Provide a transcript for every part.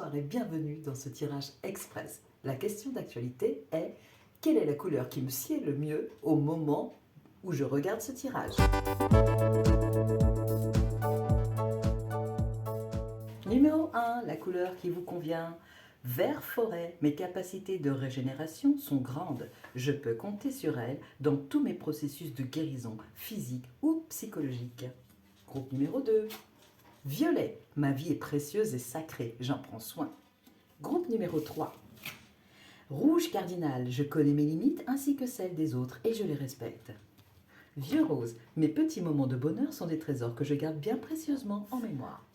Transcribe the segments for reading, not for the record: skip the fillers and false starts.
bonsoir et bienvenue dans ce tirage express. La question d'actualité est: quelle est la couleur qui me sied le mieux au moment où je regarde ce tirage? Numéro 1, la couleur qui vous convient. Vert forêt, mes capacités de régénération sont grandes. Je peux compter sur elles dans tous mes processus de guérison physique ou psychologique. Groupe numéro 2. Violet, ma vie est précieuse et sacrée, j'en prends soin. Groupe numéro 3. Rouge cardinal, je connais mes limites ainsi que celles des autres et je les respecte. Vieux rose, mes petits moments de bonheur sont des trésors que je garde bien précieusement en mémoire.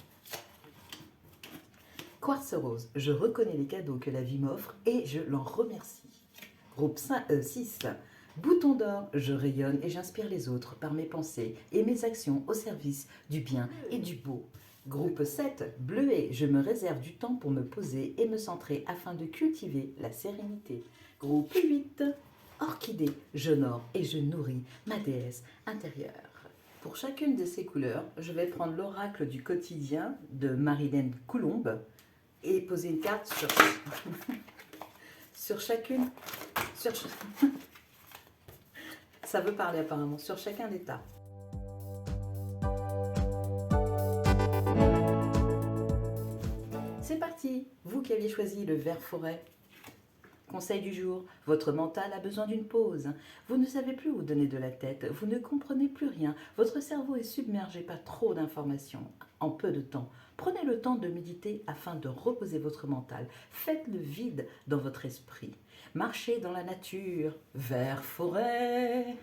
Quartz rose, je reconnais les cadeaux que la vie m'offre et je l'en remercie. Groupe 6. Bouton d'or, je rayonne et j'inspire les autres par mes pensées et mes actions au service du bien et du beau. Groupe 7. Bleuet, je me réserve du temps pour me poser et me centrer afin de cultiver la sérénité. Groupe 8. Orchidée, j'honore et je nourris ma déesse intérieure. Pour chacune de ces couleurs, je vais prendre l'oracle du quotidien de Marilène Coulombe et poser une carte sur chacune. Ça veut parler apparemment sur chacun des tas. C'est parti, vous qui aviez choisi le vert forêt. Conseil du jour, votre mental a besoin d'une pause. Vous ne savez plus où donner de la tête, vous ne comprenez plus rien, votre cerveau est submergé par trop d'informations en peu de temps. Prenez le temps de méditer afin de reposer votre mental. Faites le vide dans votre esprit. Marchez dans la nature, vert forêt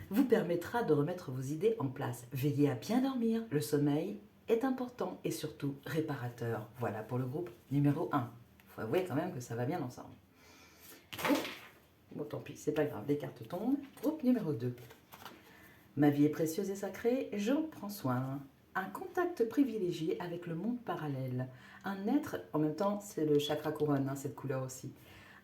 vous permettra de remettre vos idées en place. Veillez à bien dormir, le sommeil est important et surtout réparateur. Voilà pour le groupe numéro 1. Il faut avouer quand même que ça va bien ensemble. Bon, tant pis, c'est pas grave, les cartes tombent. Groupe numéro 2. Ma vie est précieuse et sacrée, j'en prends soin. Un contact privilégié avec le monde parallèle. Un être, en même temps, c'est le chakra couronne, cette couleur aussi.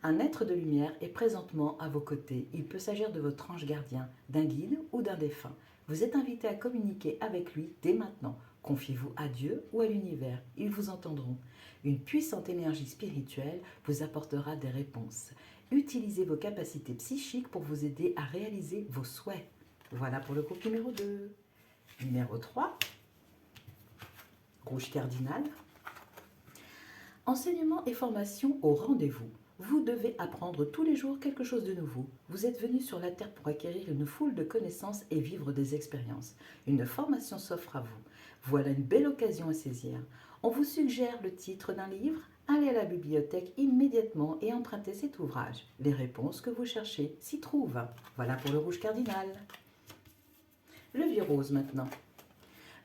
Un être de lumière est présentement à vos côtés. Il peut s'agir de votre ange gardien, d'un guide ou d'un défunt. Vous êtes invité à communiquer avec lui dès maintenant. Confiez-vous à Dieu ou à l'univers, ils vous entendront. Une puissante énergie spirituelle vous apportera des réponses. Utilisez vos capacités psychiques pour vous aider à réaliser vos souhaits. Voilà pour le groupe numéro 2. Numéro 3. Rouge cardinal. Enseignement et formation au rendez-vous. Vous devez apprendre tous les jours quelque chose de nouveau. Vous êtes venu sur la Terre pour acquérir une foule de connaissances et vivre des expériences. Une formation s'offre à vous. Voilà une belle occasion à saisir. On vous suggère le titre d'un livre. Allez à la bibliothèque immédiatement et empruntez cet ouvrage. Les réponses que vous cherchez s'y trouvent. Voilà pour le rouge cardinal. Le vieux rose maintenant.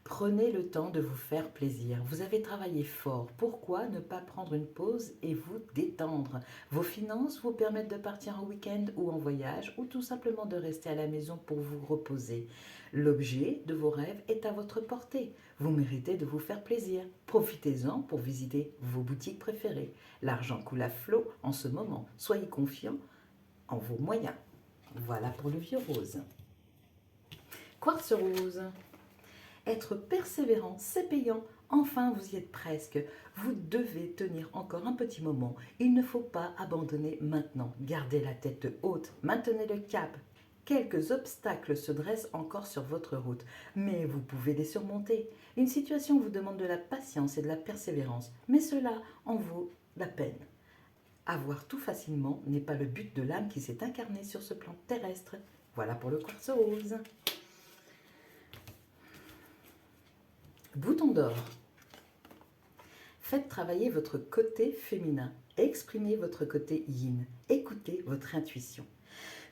Prenez le temps de vous faire plaisir. Vous avez travaillé fort. Pourquoi ne pas prendre une pause et vous détendre? Vos finances vous permettent de partir en week-end ou en voyage ou tout simplement de rester à la maison pour vous reposer. L'objet de vos rêves est à votre portée. Vous méritez de vous faire plaisir. Profitez-en pour visiter vos boutiques préférées. L'argent coule à flot en ce moment. Soyez confiants en vos moyens. Voilà pour le vieux rose. Quartz rose. Être persévérant, c'est payant. Enfin, vous y êtes presque. Vous devez tenir encore un petit moment. Il ne faut pas abandonner maintenant. Gardez la tête haute. Maintenez le cap. Quelques obstacles se dressent encore sur votre route, mais vous pouvez les surmonter. Une situation vous demande de la patience et de la persévérance, mais cela en vaut la peine. Avoir tout facilement n'est pas le but de l'âme qui s'est incarnée sur ce plan terrestre. Voilà pour le quartz rose. Bouton d'or. Faites travailler votre côté féminin. Exprimez votre côté yin. Écoutez votre intuition.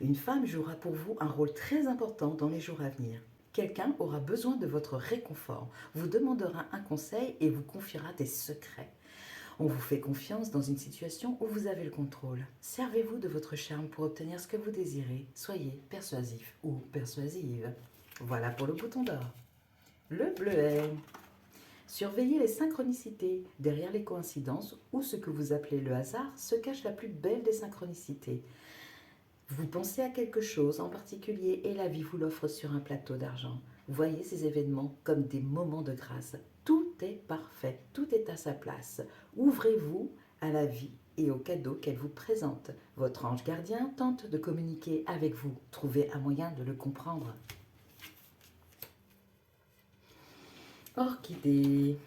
Une femme jouera pour vous un rôle très important dans les jours à venir. Quelqu'un aura besoin de votre réconfort, vous demandera un conseil et vous confiera des secrets. On vous fait confiance dans une situation où vous avez le contrôle. Servez-vous de votre charme pour obtenir ce que vous désirez. Soyez persuasif ou persuasive. Voilà pour le bouton d'or. Le bleuet. Surveillez les synchronicités. Derrière les coïncidences ou ce que vous appelez le hasard se cache la plus belle des synchronicités. Vous pensez à quelque chose en particulier et la vie vous l'offre sur un plateau d'argent. Voyez ces événements comme des moments de grâce. Tout est parfait, tout est à sa place. Ouvrez-vous à la vie et aux cadeaux qu'elle vous présente. Votre ange gardien tente de communiquer avec vous. Trouvez un moyen de le comprendre. Orchidée.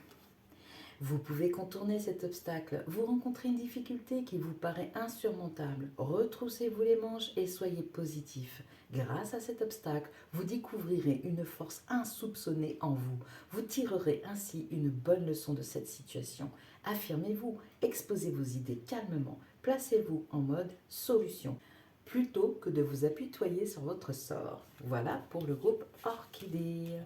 Vous pouvez contourner cet obstacle. Vous rencontrez une difficulté qui vous paraît insurmontable. Retroussez-vous les manches et soyez positif. Grâce à cet obstacle, vous découvrirez une force insoupçonnée en vous. Vous tirerez ainsi une bonne leçon de cette situation. Affirmez-vous, exposez vos idées calmement, placez-vous en mode solution, plutôt que de vous apitoyer sur votre sort. Voilà pour le groupe Orchidée.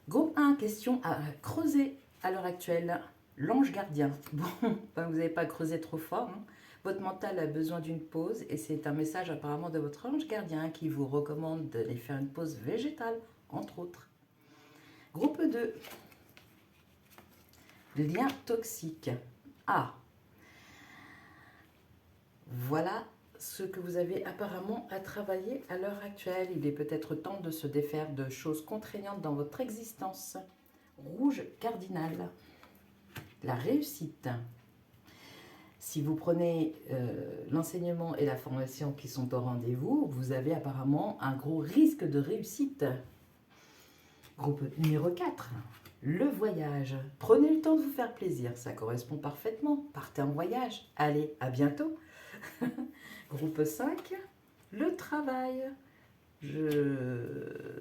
Groupe 1, question à creuser à l'heure actuelle. L'ange gardien. Bon, ben vous n'avez pas creusé trop fort. Hein. Votre mental a besoin d'une pause et c'est un message apparemment de votre ange gardien qui vous recommande d'aller faire une pause végétale, entre autres. Groupe 2. Lien toxique. Ah. Voilà ce que vous avez apparemment à travailler à l'heure actuelle. Il est peut-être temps de se défaire de choses contraignantes dans votre existence. Rouge cardinal. La réussite. Si vous prenez l'enseignement et la formation qui sont au rendez-vous, vous avez apparemment un gros risque de réussite. Groupe numéro 4. Le voyage. Prenez le temps de vous faire plaisir, ça correspond parfaitement. Partez en voyage. Allez, à bientôt. Groupe 5, le travail.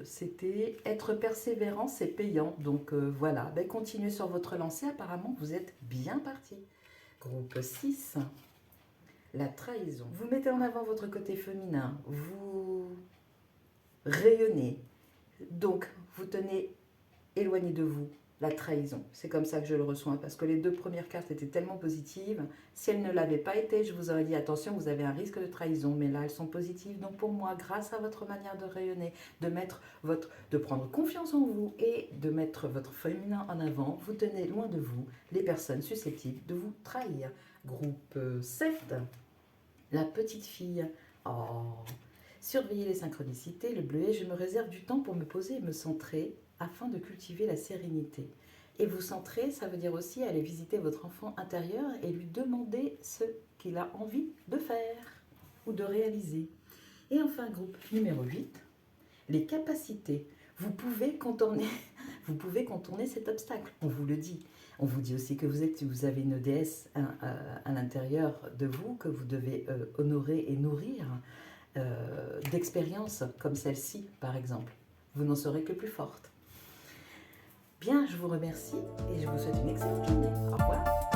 C'était être persévérant, c'est payant. Donc voilà, ben, continuez sur votre lancée. Apparemment, vous êtes bien parti. Groupe 6, la trahison. Vous mettez en avant votre côté féminin. Vous rayonnez. Donc, vous tenez éloigné de vous la trahison. C'est comme ça que je le reçois, parce que les deux premières cartes étaient tellement positives. Si elles ne l'avaient pas été, je vous aurais dit attention, vous avez un risque de trahison, mais là elles sont positives. Donc pour moi, grâce à votre manière de rayonner, de prendre confiance en vous et de mettre votre féminin en avant, vous tenez loin de vous les personnes susceptibles de vous trahir. Groupe 7, la petite fille. Oh, surveillez les synchronicités, le bleuet, je me réserve du temps pour me poser et me centrer afin de cultiver la sérénité. Et vous centrer, ça veut dire aussi aller visiter votre enfant intérieur et lui demander ce qu'il a envie de faire ou de réaliser. Et enfin, groupe numéro 8, les capacités. Vous pouvez contourner cet obstacle, on vous le dit. On vous dit aussi que vous avez une déesse à l'intérieur de vous que vous devez honorer et nourrir d'expériences comme celle-ci, par exemple. Vous n'en serez que plus forte. Bien, je vous remercie et je vous souhaite une excellente journée. Au revoir.